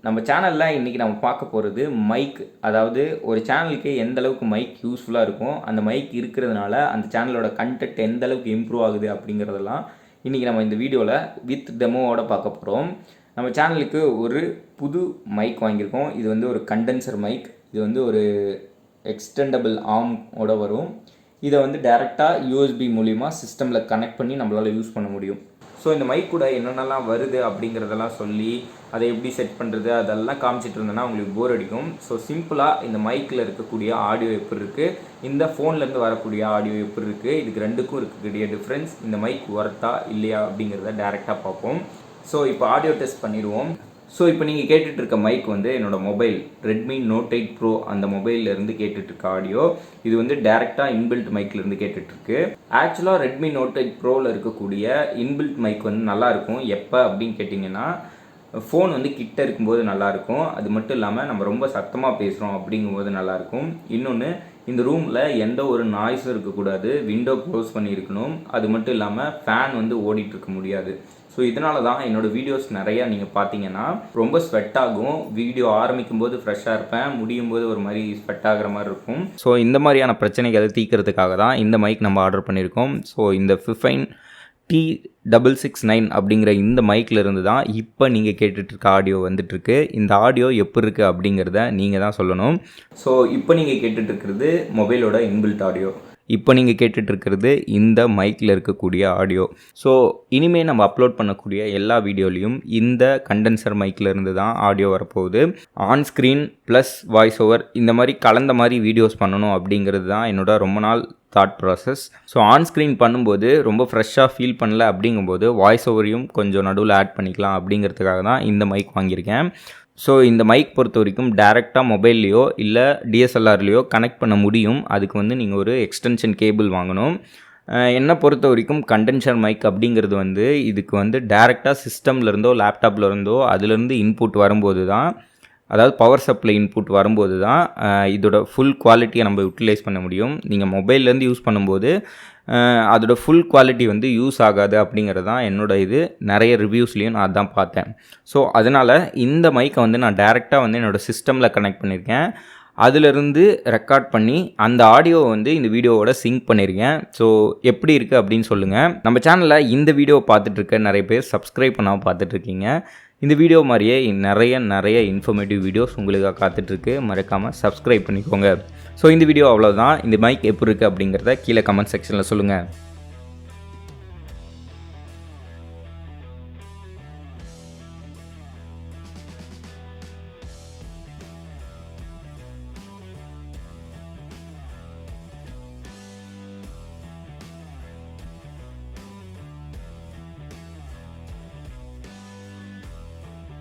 நம்ம சேனலில் இன்றைக்கி நம்ம பார்க்க போகிறது மைக். அதாவது ஒரு சேனலுக்கு எந்த அளவுக்கு மைக் யூஸ்ஃபுல்லாக இருக்கும், அந்த மைக் இருக்கிறதுனால அந்த சேனலோட கண்டென்ட் எந்த அளவுக்கு இம்ப்ரூவ் ஆகுது அப்படிங்கிறதெல்லாம் இன்றைக்கி நம்ம இந்த வீடியோவில் வித் டெமோவோட பார்க்க போகிறோம். நம்ம சேனலுக்கு ஒரு புது மைக் வாங்கியிருக்கோம். இது வந்து ஒரு கண்டென்சர் மைக். இது வந்து ஒரு எக்ஸ்டெண்டபிள் ஆர்மோட வரும். இதை வந்து டைரெக்டாக யூஎஸ்பி மூலிமா சிஸ்டமில் கனெக்ட் பண்ணி நம்மளால் யூஸ் பண்ண முடியும். ஸோ இந்த மைக் கூட என்னென்னலாம் வருது அப்படிங்கிறதெல்லாம் சொல்லி அதை எப்படி செட் பண்ணுறது அதெல்லாம் காமிச்சிட்டு இருந்தேன்னா உங்களுக்கு போர் அடிக்கும். ஸோ சிம்பிளாக இந்த மைக்கில் இருக்கக்கூடிய ஆடியோ எப்படி இருக்குது, இந்த ஃபோன்லேருந்து வரக்கூடிய ஆடியோ எப்படி இருக்குது, இதுக்கு ரெண்டுக்கும் இருக்கக்கூடிய டிஃப்ரென்ஸ், இந்த மைக் ஒர்த்தா இல்லையா அப்படிங்கிறத டேரெக்டாக பார்ப்போம். ஸோ இப்போ ஆடியோ டெஸ்ட் பண்ணிடுவோம். ஸோ இப்போ நீங்கள் கேட்டுட்ருக்க மைக் வந்து என்னோடய மொபைல் ரெட்மி நோட் 8 ப்ரோ அந்த மொபைல்லேருந்து கேட்டுட்ருக்க ஆடியோ. இது வந்து டேரெக்டாக இன்பில்ட் மைக்லேருந்து கேட்டுட்ருக்கு. ஆக்சுவலாக ரெட்மி நோட் 8 ப்ரோவில் இருக்கக்கூடிய இன்பில்ட் மைக் வந்து நல்லாயிருக்கும். எப்போ அப்படின்னு கேட்டிங்கன்னா, ஃபோன் வந்து கிட்ட இருக்கும்போது நல்லாயிருக்கும். அது மட்டும் இல்லாமல் நம்ம ரொம்ப சத்தமாக பேசுகிறோம் அப்படிங்கும்போது நல்லாயிருக்கும். இன்னொன்று, இந்த ரூமில் எந்த ஒரு நாய்ஸும் இருக்கக்கூடாது, விண்டோ க்ளோஸ் பண்ணியிருக்கணும். அது மட்டும் இல்லாமல் ஃபேன் வந்து ஓடிட்டுருக்க முடியாது. ஸோ இதனால தான் என்னோடய வீடியோஸ் நிறையா நீங்கள் பார்த்தீங்கன்னா ரொம்ப ஸ்வெட் ஆகும். வீடியோ ஆரம்பிக்கும் போது ஃப்ரெஷ்ஷாக இருப்பேன், முடியும் போது ஒரு மாதிரி ஸ்வெட் ஆகிற மாதிரி இருக்கும். ஸோ இந்த மாதிரியான பிரச்சனைகளை தீர்க்கிறதுக்காக தான் இந்த மைக் நம்ம ஆர்டர் பண்ணியிருக்கோம். ஸோ இந்த Fifine t669 அப்படிங்கிற இந்த மைக்கில் இருந்து தான் இப்போ நீங்கள் கேட்டுட்ருக்க ஆடியோ வந்துட்டுருக்கு. இந்த ஆடியோ எப்படி இருக்குது அப்படிங்கிறத நீங்கள் தான் சொல்லணும். ஸோ இப்போ நீங்கள் கேட்டுட்ருக்கிறது மொபைலோட இன்பில்ட் ஆடியோ. இப்போ நீங்கள் கேட்டுட்ருக்கிறது இந்த மைக்கில் இருக்கக்கூடிய ஆடியோ. ஸோ இனிமேல் நம்ம அப்லோட் பண்ணக்கூடிய எல்லா வீடியோலையும் இந்த கண்டென்சர் மைக்கில் இருந்து தான் ஆடியோ வரப்போகுது. On screen plus voice over இந்த மாதிரி கலந்த மாதிரி வீடியோஸ் பண்ணணும் அப்படிங்கிறது தான் என்னோட ரொம்ப நாள் thought process. So on screen பண்ணும்போது ரொம்ப ஃப்ரெஷ்ஷாக ஃபீல் பண்ணல அப்படிங்கும்போது வாய்ஸ் ஓவரையும் கொஞ்சம் நடுவில் ஆட் பண்ணிக்கலாம் அப்படிங்கிறதுக்காக தான் இந்த மைக் வாங்கியிருக்கேன். ஸோ இந்த மைக் பொறுத்த வரைக்கும் டேரெக்டாக மொபைல்லையோ இல்லை டிஎஸ்எல்ஆர்லேயோ கனெக்ட் பண்ண முடியும். அதுக்கு வந்து நீங்கள் ஒரு எக்ஸ்டென்ஷன் கேபிள் வாங்கணும். என்னை பொறுத்த வரைக்கும் கண்டென்சர் மைக் அப்படிங்கிறது வந்து இதுக்கு வந்து டேரெக்டாக சிஸ்டம்லேருந்தோ லேப்டாப்லேருந்தோ அதுலேருந்து இன்புட் வரும்போது தான், அதாவது பவர் சப்ளை இன்புட் வரும்போது தான் இதோட ஃபுல் குவாலிட்டியை நம்ம யூட்டிலைஸ் பண்ண முடியும். நீங்கள் மொபைல்லேருந்து யூஸ் பண்ணும்போது அதோட ஃபுல் குவாலிட்டி வந்து யூஸ் ஆகாது அப்படிங்கிறது தான் என்னோட இது. நிறைய ரிவ்யூஸ்லேயும் நான் அதான் பார்த்தேன். ஸோ அதனால் இந்த மைக்கை வந்து நான் டேரெக்டாக வந்து என்னோடய சிஸ்டமில் கனெக்ட் பண்ணியிருக்கேன். அதிலிருந்து ரெக்கார்ட் பண்ணி அந்த ஆடியோவை வந்து இந்த வீடியோவோட சிங்க் பண்ணியிருக்கேன். ஸோ எப்படி இருக்குது அப்படின்னு சொல்லுங்கள். நம்ம சேனலில் இந்த வீடியோவை பார்த்துட்ருக்க நிறைய பேர் சப்ஸ்கிரைப் பண்ணாமல் பார்த்துட்ருக்கீங்க. இந்த வீடியோ மாதிரியே நிறைய இன்ஃபர்மேட்டிவ் வீடியோஸ் உங்களுக்காக காத்துட்ருக்கு. மறக்காமல் சப்ஸ்கிரைப் பண்ணிக்கோங்க. ஸோ இந்த வீடியோ அவ்வளோதான். இந்த மைக் எப்படி இருக்குது அப்படிங்கிறத கீழே கமெண்ட் செக்ஷனில் சொல்லுங்கள்.